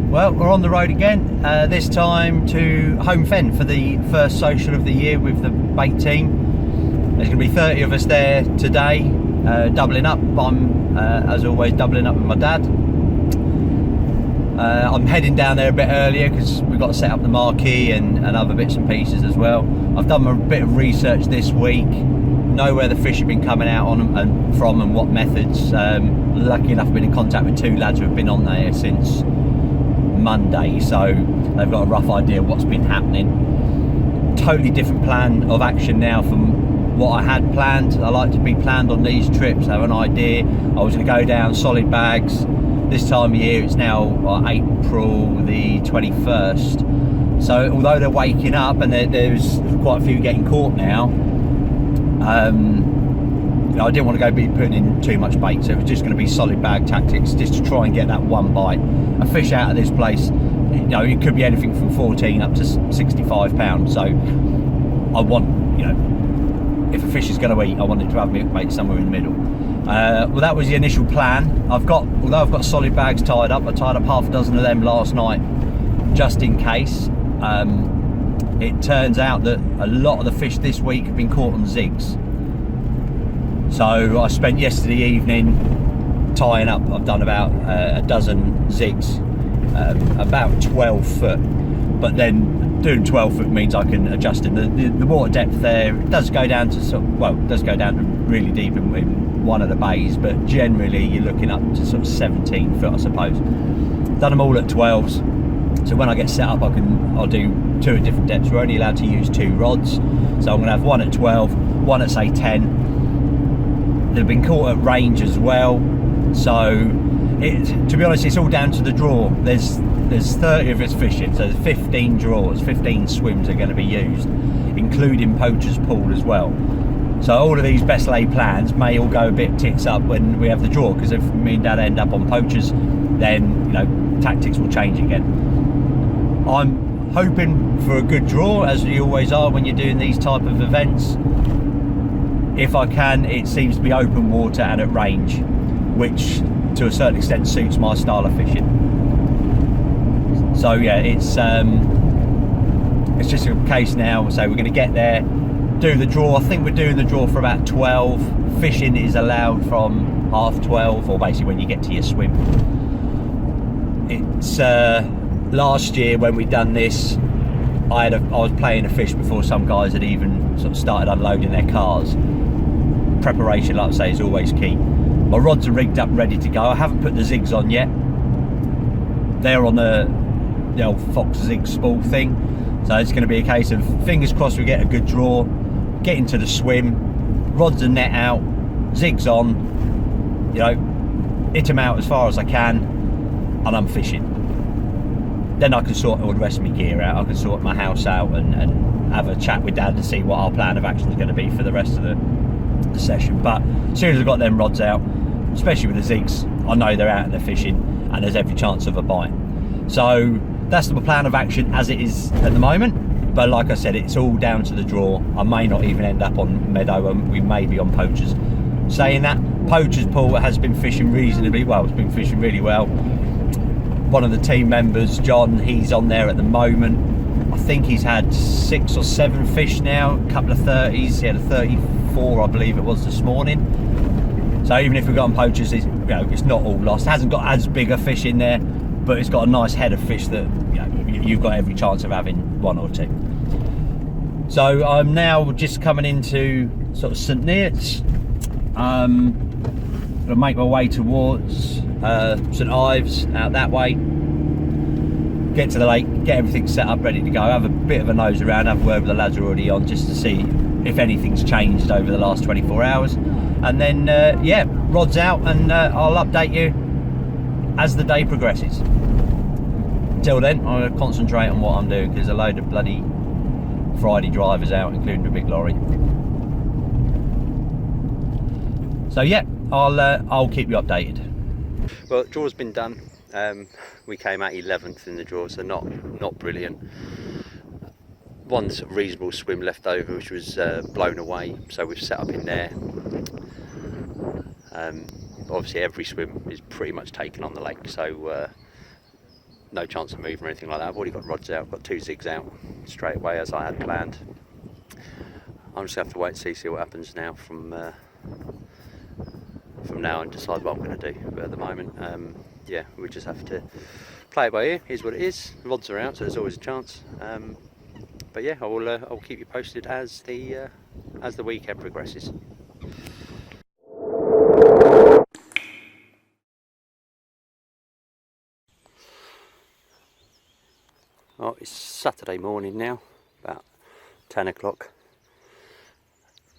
Well, we're on the road again, this time to Home Fen for the first social of the year with the bait team. There's going to be 30 of us there today, doubling up. I'm, as always, doubling up with my dad. I'm heading down there a bit earlier because we've got to set up the marquee and other bits and pieces as well. I've done a bit of research this week, know where the fish have been coming out on and from and what methods. Lucky enough, I've been in contact with two lads who have been on there since Monday, so they've got a rough idea of what's been happening. Totally different plan of action now from what I had planned. I like to be planned on these trips, have an idea. I was going to go down solid bags. This time of year, it's now April the 21st. So although they're waking up and there's quite a few getting caught now, I didn't want to be putting in too much bait, so it was just going to be solid bag tactics, just to try and get that one bite. A fish out of this place, it could be anything from 14 up to 65 pounds. So I want, if a fish is going to eat, I wanted to have my bait somewhere in the middle. Well, that was the initial plan. Although I've got solid bags tied up, I tied up half a dozen of them last night, just in case. It turns out that a lot of the fish this week have been caught on zigs. So I spent yesterday evening tying up. I've done about a dozen zigs, about 12 foot. But then doing 12 foot means I can adjust it. The water depth there does go down to does go down to really deep in one of the bays, but generally you're looking up to sort of 17 foot, I suppose. Done them all at 12s. So when I get set up, I'll do two at different depths. We're only allowed to use two rods, so I'm going to have one at 12, one at say 10. They've been caught at range as well, so to be honest, it's all down to the draw. There's 30 of us fishing, so there's 15 draws, 15 swims are going to be used, including poacher's pool as well. So all of these best laid plans may all go a bit tits up when we have the draw, because if me and dad end up on poachers, then tactics will change again. I'm hoping for a good draw, as you always are when you're doing these type of events. If I can, it seems to be open water and at range, which to a certain extent suits my style of fishing. So yeah, it's just a case now. So we're going to get there, do the draw. I think we're doing the draw for about 12. Fishing is allowed from half 12, or basically when you get to your swim. It's last year when we done this, I was playing a fish before some guys had even sort of started unloading their cars. Preparation, like I say, is always key. My rods are rigged up, ready to go. I haven't put the zigs on yet. They're on the old Fox zig spool thing. So it's going to be a case of fingers crossed we get a good draw, get into the swim, rods and net out, zigs on, hit them out as far as I can, and I'm fishing. Then I can sort all the rest of my gear out. I can sort my house out and have a chat with dad and see what our plan of action is going to be for the rest of the session. But as soon as I've got them rods out, especially with the zigs, I know they're out and they're fishing, and there's every chance of a bite. So that's the plan of action as it is at the moment. But like I said, it's all down to the draw. I may not even end up on meadow, and we may be on poachers. Saying that, poachers pool has been fishing reasonably well. It's been fishing really well. One of the team members, John, he's on there at the moment. I think he's had 6 or 7 fish now, a couple of 30s. He had a 34, I believe it was, this morning. So even if we've got on poachers, it's not all lost. It hasn't got as big a fish in there, but it's got a nice head of fish that you've got every chance of having 1 or 2. So I'm now just coming into sort of St Neots. Gonna make my way towards St Ives, out that way. Get to the lake, get everything set up, ready to go. Have a bit of a nose around, have a word with the lads who are already on, just to see if anything's changed over the last 24 hours. And then, rods out, and I'll update you as the day progresses. Until then, I'm going to concentrate on what I'm doing, because there's a load of bloody Friday drivers out, including the big lorry. So yeah, I'll keep you updated. Well, the draw's been done. We came out 11th in the draw, so not brilliant. One sort of reasonable swim left over, which was blown away, so we've set up in there. Obviously every swim is pretty much taken on the lake, so no chance of moving or anything like that. I've already got rods out. I've got 2 zigs out straight away as I had planned. I'm just going to have to wait and see what happens now from now and decide what I'm going to do. But at the moment, yeah, we just have to play it by ear. Here's what it is. The rods are out, so there's always a chance. But yeah, I'll keep you posted as the weekend progresses. Oh, it's Saturday morning now, about 10 o'clock.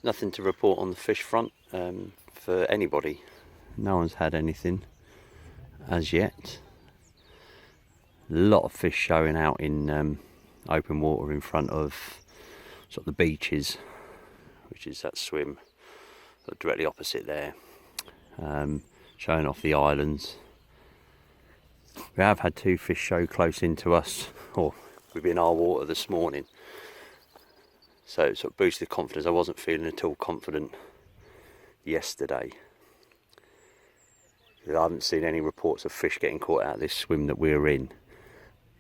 Nothing to report on the fish front for anybody. No one's had anything as yet. A lot of fish showing out in open water in front of sort of the beaches, which is that swim directly opposite there, showing off the islands. We have had 2 fish show close into us, or within our water this morning, so it sort of boosted confidence. I wasn't feeling at all confident yesterday. I haven't seen any reports of fish getting caught out of this swim that we're in,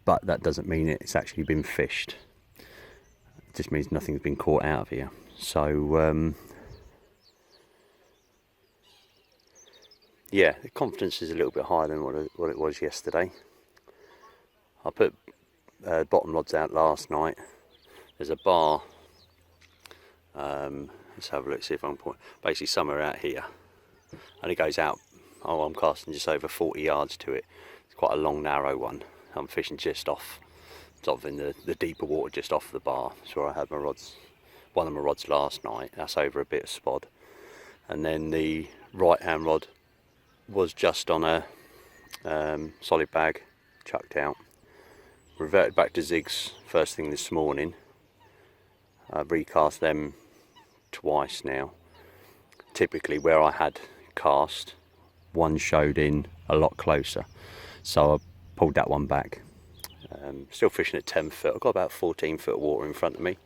but that doesn't mean it's actually been fished. It just means nothing's been caught out of here. So yeah, the confidence is a little bit higher than what it was yesterday. I put bottom rods out last night. There's a bar. Let's have a look, see if I can point. Basically somewhere out here, and it goes out. Oh, I'm casting just over 40 yards to it. It's quite a long, narrow one. I'm fishing just off, sort of in the deeper water, just off the bar. That's where I had my rods. One of my rods last night. That's over a bit of spod, and then the right-hand rod was just on a solid bag, chucked out. Reverted back to zigs first thing this morning. I've recast them twice now. Typically where I had cast, one showed in a lot closer, so I pulled that one back. Still fishing at 10 foot. I've got about 14 foot of water in front of me.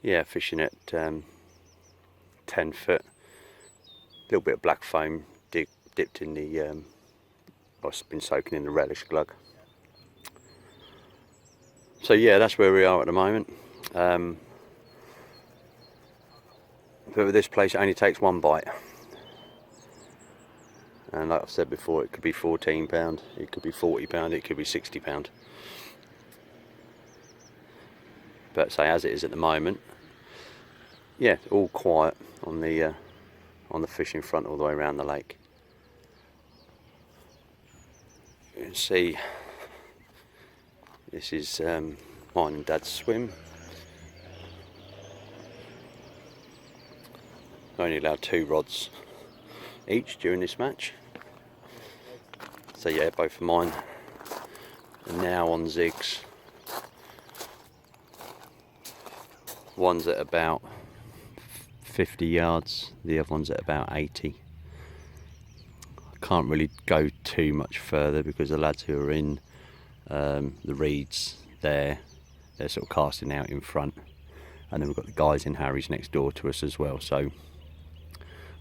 Yeah, fishing at 10 foot. A little bit of black foam dipped in the I've been soaking in the relish glug. So yeah, that's where we are at the moment. But with this place, it only takes 1 bite, and like I've said before, it could be £14, it could be £40, it could be £60. But say as it is at the moment, yeah, all quiet on the fishing front all the way around the lake. You can see this is mine and Dad's swim. I only allowed 2 rods each during this match. So yeah, both of mine are now on zigs. One's at about 50 yards, the other one's at about 80. I can't really go too much further because the lads who are in the reeds there, they're sort of casting out in front, and then we've got the guys in Harry's next door to us as well. So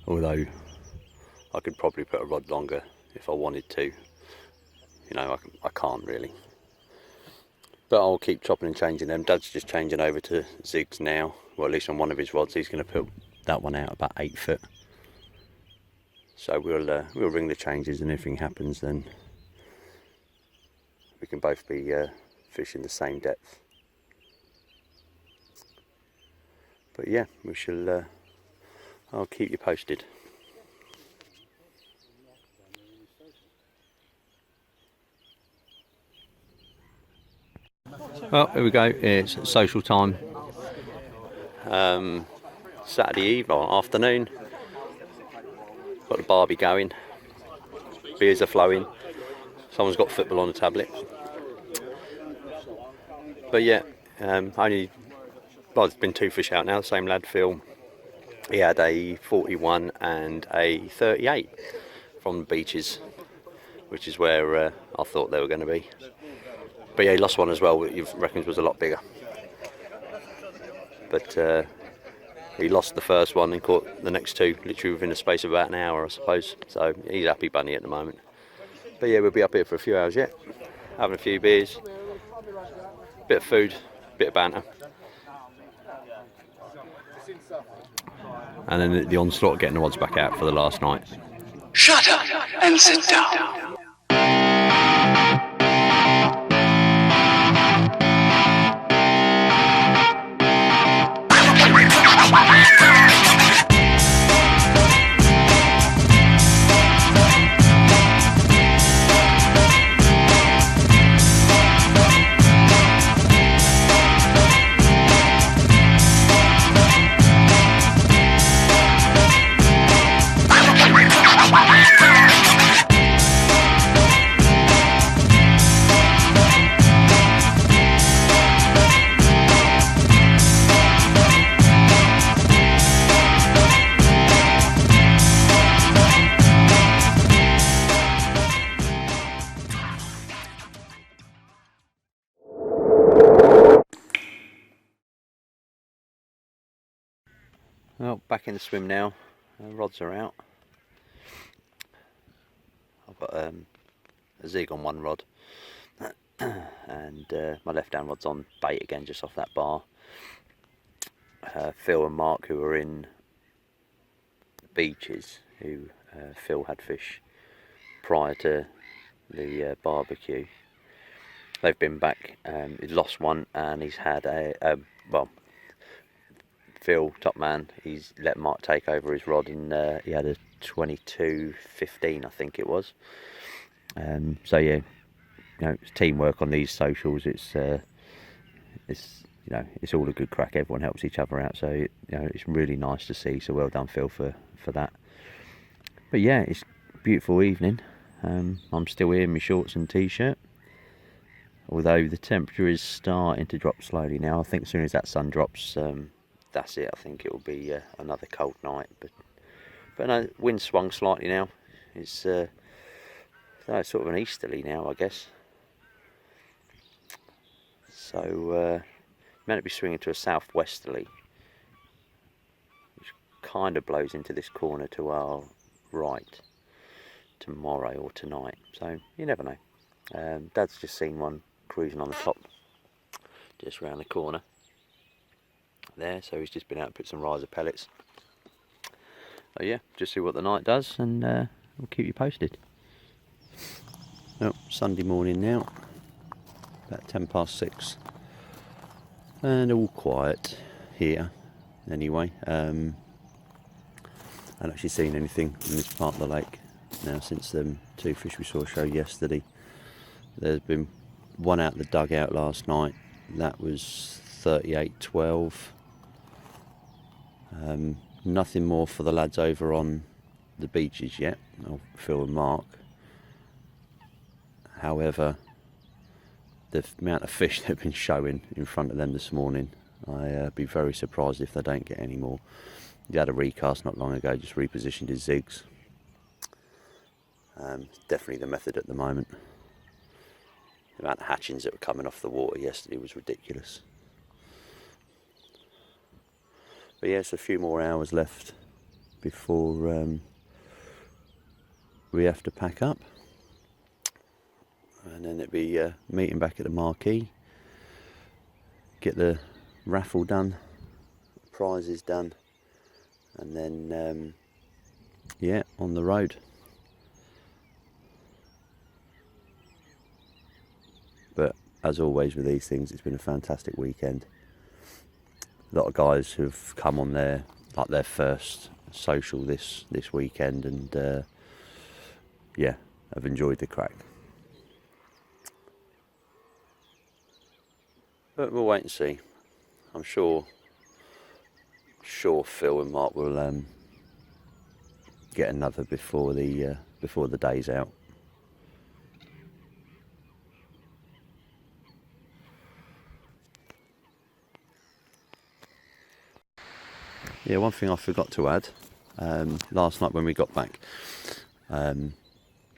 although I could probably put a rod longer if I wanted to, you know, I can't really. But I'll keep chopping and changing them. Dad's just changing over to zigs now. Well, at least on one of his rods, he's going to put that one out about 8 foot. So we'll ring the changes, and if anything happens, then we can both be fishing the same depth. But yeah, we shall. I'll keep you posted. Well, here we go. It's social time. Saturday eve or afternoon. Got the barbie going. Beers are flowing. Someone's got football on the tablet. But yeah, there's been 2 fish out now. The same lad, Phil. He had a 41 and a 38 from the beaches, which is where I thought they were going to be. But yeah, he lost one as well, what you reckons was a lot bigger. But he lost the first one and caught the next 2 literally within the space of about an hour, I suppose. So he's happy bunny at the moment. But yeah, we'll be up here for a few hours yet. having a few beers, bit of food, bit of banter. And then the onslaught getting the rods back out for the last night. Shut up and sit down. Well, back in the swim now. Rods are out. I've got a zig on one rod, and my left hand rod's on bait again, just off that bar. Phil and Mark, who were in the beaches, Phil had fish prior to the barbecue. They've been back. He's lost one, and he's had well, Phil, top man, he's let Mark take over his rod, and he had a 22.15, I think it was. So yeah, it's teamwork on these socials. It's all a good crack. Everyone helps each other out, so it's really nice to see. So well done, Phil, for that. But yeah, it's a beautiful evening. I'm still here in my shorts and t-shirt, although the temperature is starting to drop slowly now. I think as soon as that sun drops, that's it. I think it will be another cold night. But no, wind swung slightly now. It's sort of an easterly now, I guess. So meant to be swinging to a southwesterly, which kind of blows into this corner to our right tomorrow or tonight. So you never know. Dad's just seen one cruising on the top, just round the corner there, so he's just been out and put some riser pellets. So yeah, just see what the night does, and we'll keep you posted. Well, Sunday morning now, about 6:10, and all quiet here anyway. I haven't actually seen anything in this part of the lake now since them two fish we saw show yesterday. There's been one out the dugout last night, that was 38.12. Nothing more for the lads over on the beaches yet, Phil and Mark. However, the amount of fish they've been showing in front of them this morning, I'd be very surprised if they don't get any more. He had a recast not long ago, just repositioned his zigs. Definitely the method at the moment. The amount of hatchings that were coming off the water yesterday was ridiculous. But yes, a few more hours left before we have to pack up, and then it'll be meeting back at the marquee, get the raffle done, prizes done, and then yeah, on the road. But as always with these things, it's been a fantastic weekend. A lot of guys who've come on their first social this weekend, and yeah, I've enjoyed the crack. But we'll wait and see. I'm sure Phil and Mark will get another before the day's out. Yeah, one thing I forgot to add, last night when we got back,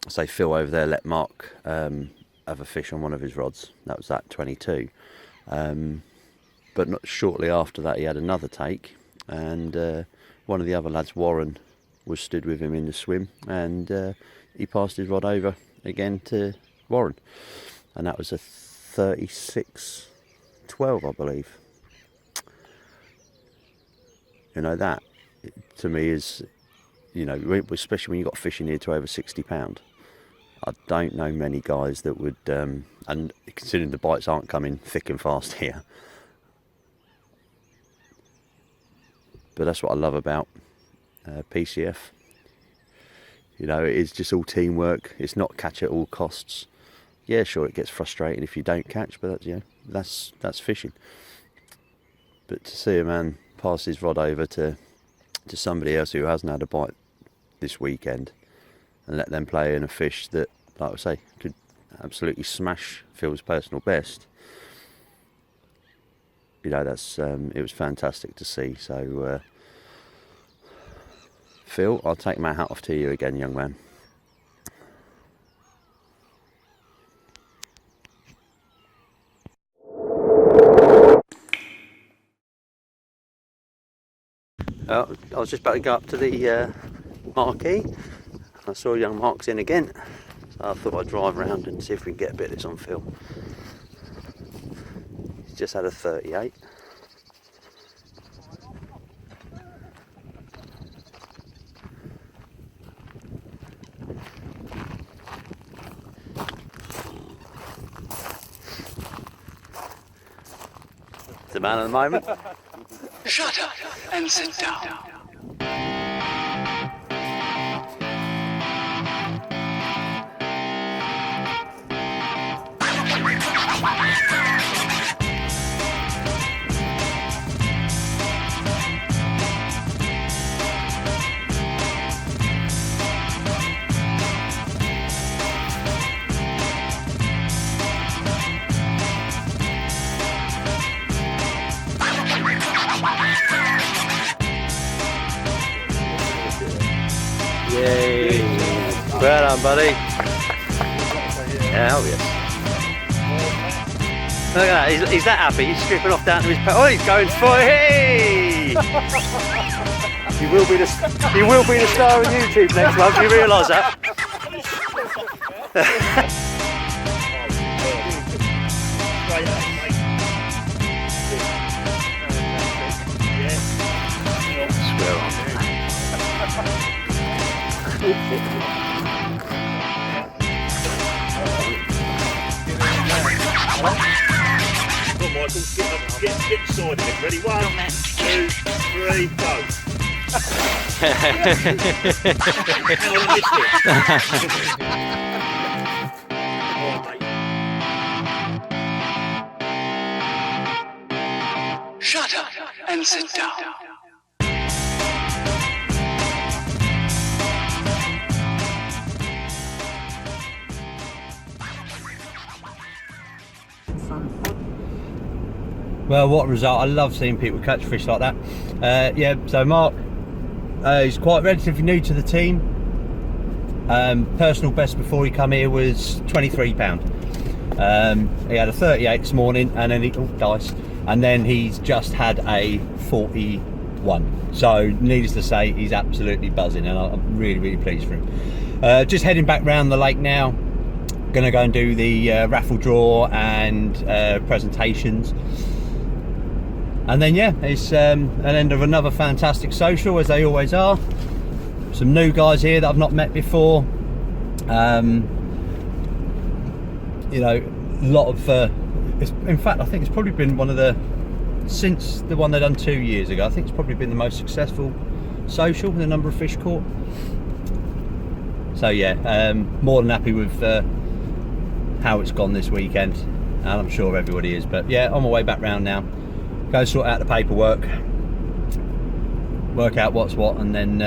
say Phil over there let Mark have a fish on one of his rods. That was that 22. But not shortly after that he had another take, and one of the other lads, Warren, was stood with him in the swim, and he passed his rod over again to Warren. and that was a 36.12, I believe. You know, that to me is, you know, especially when you've got fishing here to over £60. I don't know many guys that would, and considering the bites aren't coming thick and fast here, but that's what I love about PCF. You know, it is just all teamwork. It's not catch at all costs. Yeah, sure, it gets frustrating if you don't catch, but that's fishing. But to see a man pass his rod over to somebody else who hasn't had a bite this weekend and let them play in a fish that, like I say, could absolutely smash Phil's personal best, you know, that's it was fantastic to see. So Phil, I'll take my hat off to you again, young man. I was just about to go up to the marquee. I saw young Mark's in again, so I thought I'd drive around and see if we can get a bit of this on film. He's just had a 38. The man at the moment. Shut up and sit down. Yay! Well done, buddy. Yeah, oh yes. Look at that, he's that happy, he's stripping off down to his oh, he's going for hey! You will be the star on YouTube next month, you realise that? Swear on. Come on, Michael, get inside of it. Ready? 1, 2, 3, go. Hang on, I missed it. All right, mate. Shut up and sit down. Well, what a result. I love seeing people catch fish like that. Yeah, so Mark is quite relatively new to the team. Personal best before he come here was £23. He had a 38 this morning, and then and then he's just had a 41. So needless to say, he's absolutely buzzing, and I'm really, really pleased for him. Just heading back round the lake now. Gonna go and do the raffle draw and presentations. And then yeah, it's an end of another fantastic social, as they always are. Some new guys here that I've not met before. You know, a lot of in fact I think it's probably been one of the, since the one they done 2 years ago, I think it's probably been the most successful social with the number of fish caught. So yeah, more than happy with how it's gone this weekend, and I'm sure everybody is. But yeah, on my way back round now, go sort out the paperwork, work out what's what, and then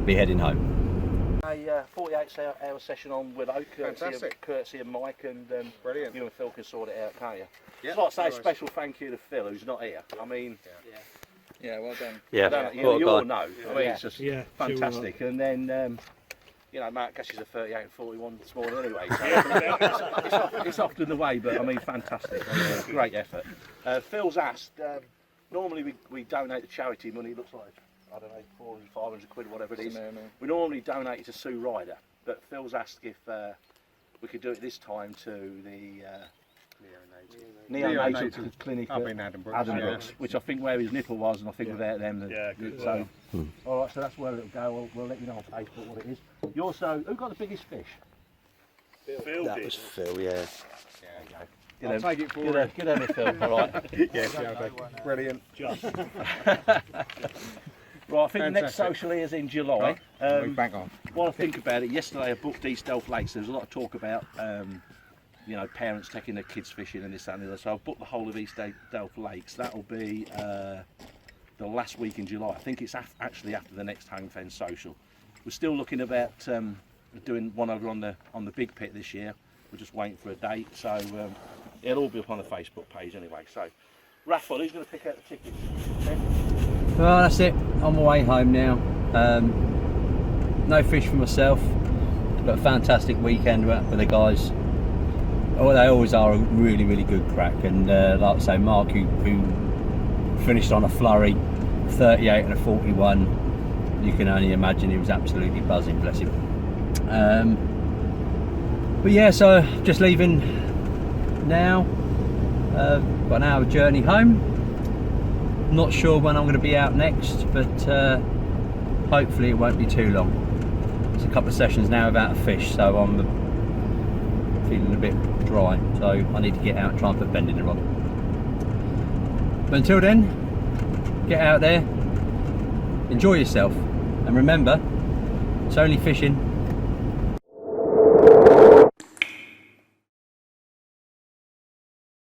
be heading home. A 48-hour session on Willow, courtesy of Mike, and Brilliant. you and Phil can sort it out, can't you? Yeah, Just like to say no a special thank you to Phil, who's not here. I mean, Yeah, well done. Yeah, you what a all guy. know. I mean, it's just fantastic. And then, you know, Mark catches a 38 and 41 this morning anyway. So it's often the way, but I mean, fantastic. Great effort. Phil's asked, normally we donate the charity money, it looks like, I don't know, 400, 500 quid or whatever it is. We normally donate it to Sue Ryder, but Phil's asked if we could do it this time to the neonatal clinic Up at in Addenbrooks, Addenbrooks, which I think where his nipple was, and I think without them, good. so. All right, so that's where it'll go. We'll let you know on Facebook what it is. You also, who got the biggest fish? That was Phil, yeah. I'll take it for you. Get them a film, all right? Yes, brilliant. Right, I think the next Fantastic. social is in July. We're back on. While I think about it, yesterday I booked East Delft Lakes. There was a lot of talk about, you know, parents taking their kids fishing and this that, and the other. So I've booked the whole of East Delft Lakes. That'll be the last week in July. I think it's actually after the next Home Fence social. We're still looking about doing one over on the big pit this year. We're just waiting for a date. So it'll all be up on the Facebook page anyway. So, Raffle, who's going to pick out the tickets? Well, that's it. On my way home now. No fish for myself, but a fantastic weekend with the guys. Oh, they always are a really, really good crack. And like I say, Mark, who finished on a flurry, 38 and a 41. You can only imagine he was absolutely buzzing, bless him. But yeah, so just leaving now. Got an hour journey home. Not sure when I'm going to be out next, but hopefully it won't be too long. There's a couple of sessions now without a fish, so I'm feeling a bit dry, so I need to get out and try and put bend in the rod. But until then, get out there, enjoy yourself, and remember, it's only fishing